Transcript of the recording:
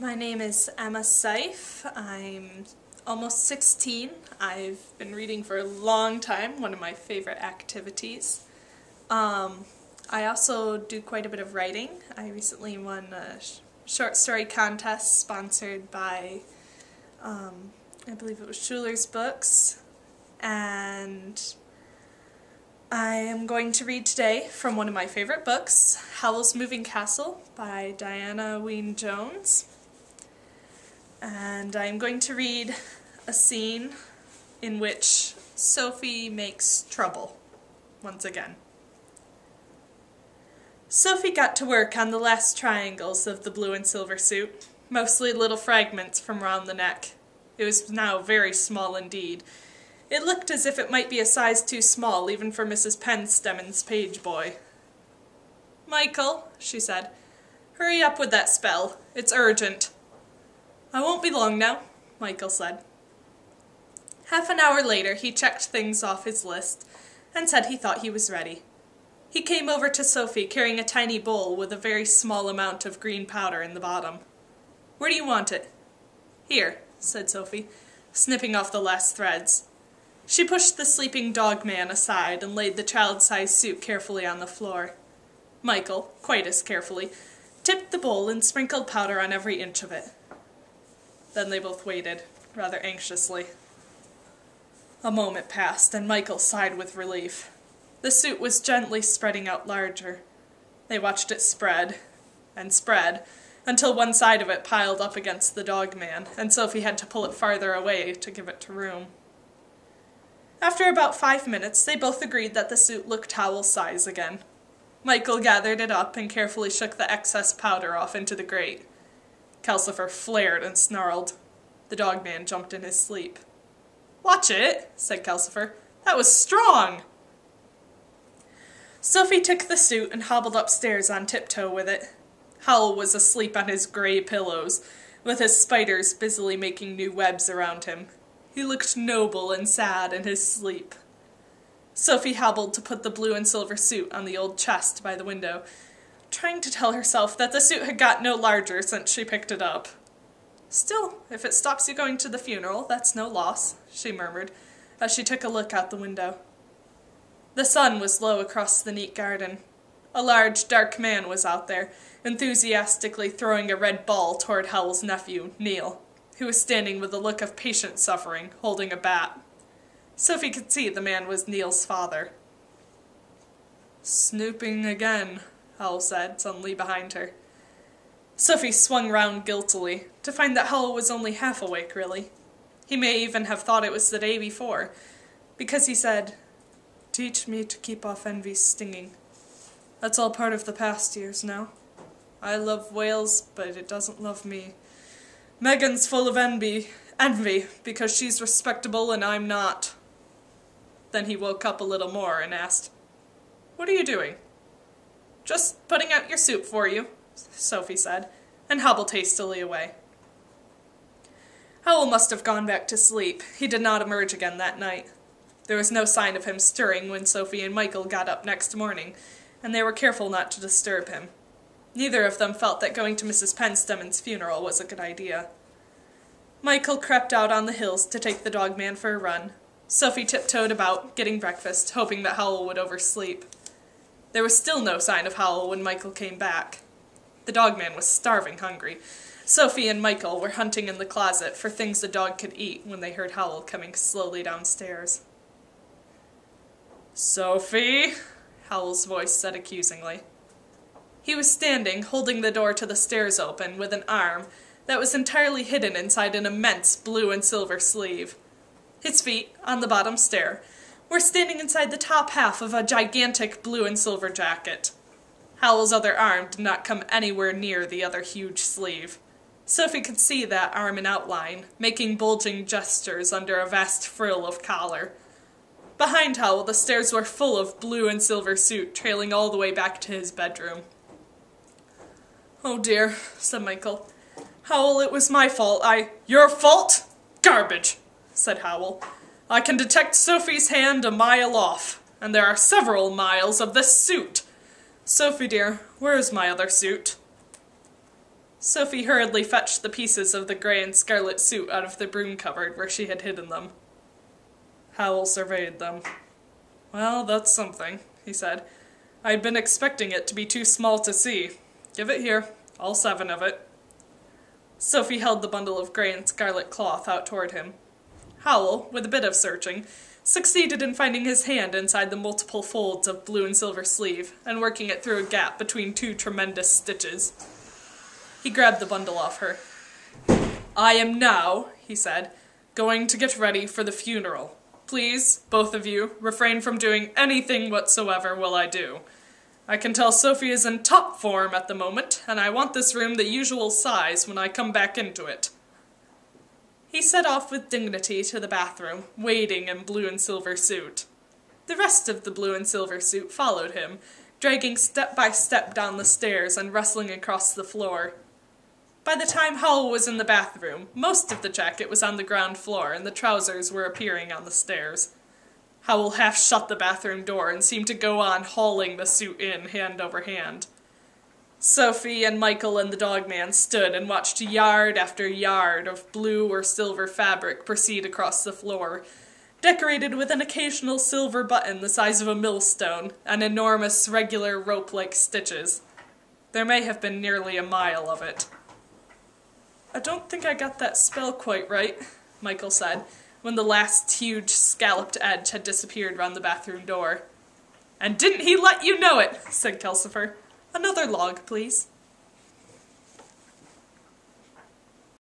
My name is Emma Seif. I'm almost 16. I've been reading for a long time, one of my favorite activities. I also do quite a bit of writing. I recently won a short story contest sponsored by, I believe it was Schuler's Books, and I am going to read today from one of my favorite books, Howl's Moving Castle by Wynne Jones. And I'm going to read a scene in which Sophie makes trouble, once again. Sophie got to work on the last triangles of the blue and silver suit, mostly little fragments from around the neck. It was now very small indeed. It looked as if it might be a size too small even for Mrs. Penstemmon's page boy. "Michael," she said, "hurry up with that spell. It's urgent." "I won't be long now," Michael said. Half an hour later he checked things off his list and said he thought he was ready. He came over to Sophie carrying a tiny bowl with a very small amount of green powder in the bottom. "Where do you want it?" "Here," said Sophie, snipping off the last threads. She pushed the sleeping dog man aside and laid the child-sized suit carefully on the floor. Michael, quite as carefully, tipped the bowl and sprinkled powder on every inch of it. Then they both waited, rather anxiously. A moment passed, and Michael sighed with relief. The suit was gently spreading out larger. They watched it spread, and spread, until one side of it piled up against the dog man, and Sophie had to pull it farther away to give it room. After about 5 minutes, they both agreed that the suit looked Howl's size again. Michael gathered it up and carefully shook the excess powder off into the grate. Calcifer flared and snarled. The dog man jumped in his sleep. "Watch it," said Calcifer. "That was strong." Sophie took the suit and hobbled upstairs on tiptoe with it. Howl was asleep on his gray pillows, with his spiders busily making new webs around him. He looked noble and sad in his sleep. Sophie hobbled to put the blue and silver suit on the old chest by the window, trying to tell herself that the suit had got no larger since she picked it up. "Still, if it stops you going to the funeral, that's no loss," she murmured, as she took a look out the window. The sun was low across the neat garden. A large, dark man was out there, enthusiastically throwing a red ball toward Howl's nephew, Neil, who was standing with a look of patient suffering, holding a bat. Sophie could see the man was Neil's father. "Snooping again," Howl said, suddenly behind her. Sophie swung round guiltily, to find that Howl was only half awake, really. He may even have thought it was the day before, because he said, "Teach me to keep off envy's stinging. That's all part of the past years now. I love Wales, but it doesn't love me. Megan's full of envy, because she's respectable and I'm not." Then he woke up a little more and asked, "What are you doing?" "Just putting out your soup for you," Sophie said, and hobbled hastily away. Howl must have gone back to sleep. He did not emerge again that night. There was no sign of him stirring when Sophie and Michael got up next morning, and they were careful not to disturb him. Neither of them felt that going to Mrs. Penstemmon's funeral was a good idea. Michael crept out on the hills to take the dog man for a run. Sophie tiptoed about, getting breakfast, hoping that Howl would oversleep. There was still no sign of Howl when Michael came back. The dog man was starving hungry. Sophie and Michael were hunting in the closet for things the dog could eat when they heard Howl coming slowly downstairs. "Sophie," Howl's voice said accusingly. He was standing, holding the door to the stairs open, with an arm that was entirely hidden inside an immense blue and silver sleeve. His feet, on the bottom stair, were standing inside the top half of a gigantic blue and silver jacket. Howl's other arm did not come anywhere near the other huge sleeve. Sophie could see that arm in outline, making bulging gestures under a vast frill of collar. Behind Howl, the stairs were full of blue and silver suit, trailing all the way back to his bedroom. "Oh dear," said Michael. "Howl, it was my fault. Your fault? Garbage," said Howl. "I can detect Sophie's hand a mile off, and there are several miles of this suit. Sophie dear, where is my other suit?" Sophie hurriedly fetched the pieces of the grey and scarlet suit out of the broom cupboard where she had hidden them. Howl surveyed them. "Well, that's something," he said. "I'd been expecting it to be too small to see. Give it here, all 7 of it." Sophie held the bundle of grey and scarlet cloth out toward him. Howl, with a bit of searching, succeeded in finding his hand inside the multiple folds of blue and silver sleeve, and working it through a gap between 2 tremendous stitches. He grabbed the bundle off her. "I am now," he said, "going to get ready for the funeral. Please, both of you, refrain from doing anything whatsoever while I do. I can tell Sophie is in top form at the moment, and I want this room the usual size when I come back into it." He set off with dignity to the bathroom, wading in blue and silver suit. The rest of the blue and silver suit followed him, dragging step by step down the stairs and wrestling across the floor. By the time Howl was in the bathroom, most of the jacket was on the ground floor and the trousers were appearing on the stairs. Howl half shut the bathroom door and seemed to go on hauling the suit in hand over hand. Sophie and Michael and the dogman stood and watched yard after yard of blue or silver fabric proceed across the floor, decorated with an occasional silver button the size of a millstone and enormous regular rope-like stitches. There may have been nearly a mile of it. "I don't think I got that spell quite right," Michael said, when the last huge scalloped edge had disappeared round the bathroom door. "And didn't he let you know it?" said Kelsifer. "Another log, please."